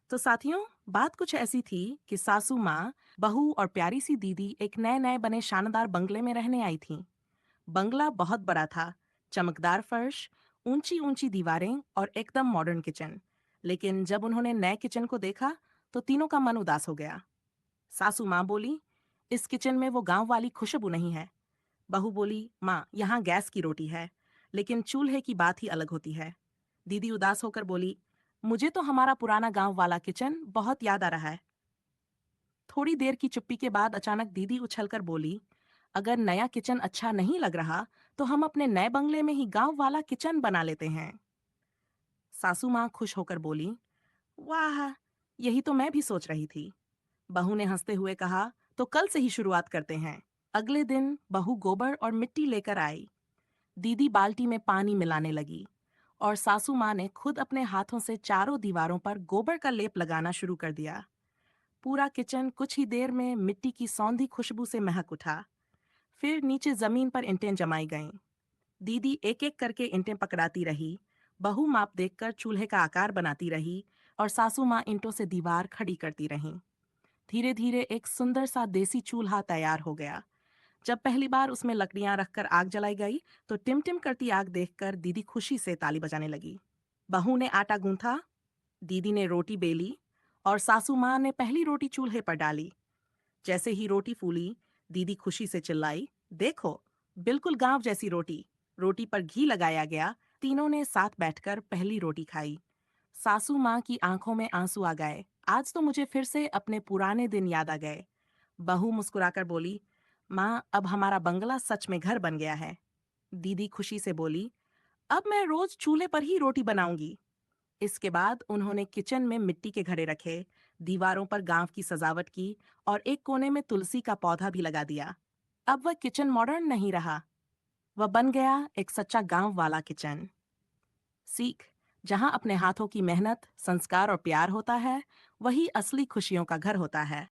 तो साथियों, बात कुछ ऐसी थी कि सासू माँ, बहू और प्यारी सी दीदी एक नए नए बने शानदार बंगले में रहने आई थीं। बंगला बहुत बड़ा था, चमकदार फर्श, ऊंची ऊंची दीवारें और एकदम मॉडर्न किचन। लेकिन जब उन्होंने नए किचन को देखा, तो तीनों का मन उदास हो गया। सासू माँ बोली, इस किचन में वो गांव वाली खुशबू नहीं है। बहू बोली, माँ यहाँ गैस की रोटी है, लेकिन चूल्हे की बात ही अलग होती है। दीदी उदास होकर बोली, मुझे तो हमारा पुराना गांव वाला किचन बहुत याद आ रहा है। थोड़ी देर की चुप्पी के बाद अचानक दीदी उछलकर बोली, अगर नया किचन अच्छा नहीं लग रहा, तो हम अपने नए बंगले में ही गांव वाला किचन बना लेते हैं। सासू माँ खुश होकर बोली, वाह, यही तो मैं भी सोच रही थी। बहू ने हंसते हुए कहा, तो कल से ही शुरुआत करते हैं। अगले दिन बहू गोबर और मिट्टी लेकर आई। दीदी बाल्टी में पानी मिलाने लगी और सासू माँ ने खुद अपने हाथों से चारों दीवारों पर गोबर का लेप लगाना शुरू कर दिया। पूरा किचन कुछ ही देर में मिट्टी की सौंधी खुशबू से महक उठा। फिर नीचे जमीन पर ईंटें जमाई गईं। दीदी एक एक करके ईंटें पकड़ाती रही, बहू माप देखकर चूल्हे का आकार बनाती रही और सासू माँ ईंटों से दीवार खड़ी करती रहीं। धीरे धीरे एक सुंदर सा देसी चूल्हा तैयार हो गया। जब पहली बार उसमें लकड़ियां रखकर आग जलाई गई, तो टिमटिम करती आग देखकर दीदी खुशी से ताली बजाने लगी। बहू ने आटा गूंथा, दीदी ने रोटी बेली और सासू माँ ने पहली रोटी चूल्हे पर डाली। जैसे ही रोटी फूली, दीदी खुशी से चिल्लाई, देखो, बिल्कुल गांव जैसी रोटी। रोटी पर घी लगाया गया। तीनों ने साथ बैठकर पहली रोटी खाई। सासू माँ की आंखों में आंसू आ गए। आज तो मुझे फिर से अपने पुराने दिन याद आ गए। बहू मुस्कुराकर बोली, माँ, अब हमारा बंगला सच में घर बन गया है। दीदी खुशी से बोली, अब मैं रोज चूल्हे पर ही रोटी बनाऊंगी। इसके बाद उन्होंने किचन में मिट्टी के घड़े रखे, दीवारों पर गांव की सजावट की और एक कोने में तुलसी का पौधा भी लगा दिया। अब वह किचन मॉडर्न नहीं रहा, वह बन गया एक सच्चा गांव वाला किचन। सीख, जहां अपने हाथों की मेहनत, संस्कार और प्यार होता है, वही असली खुशियों का घर होता है।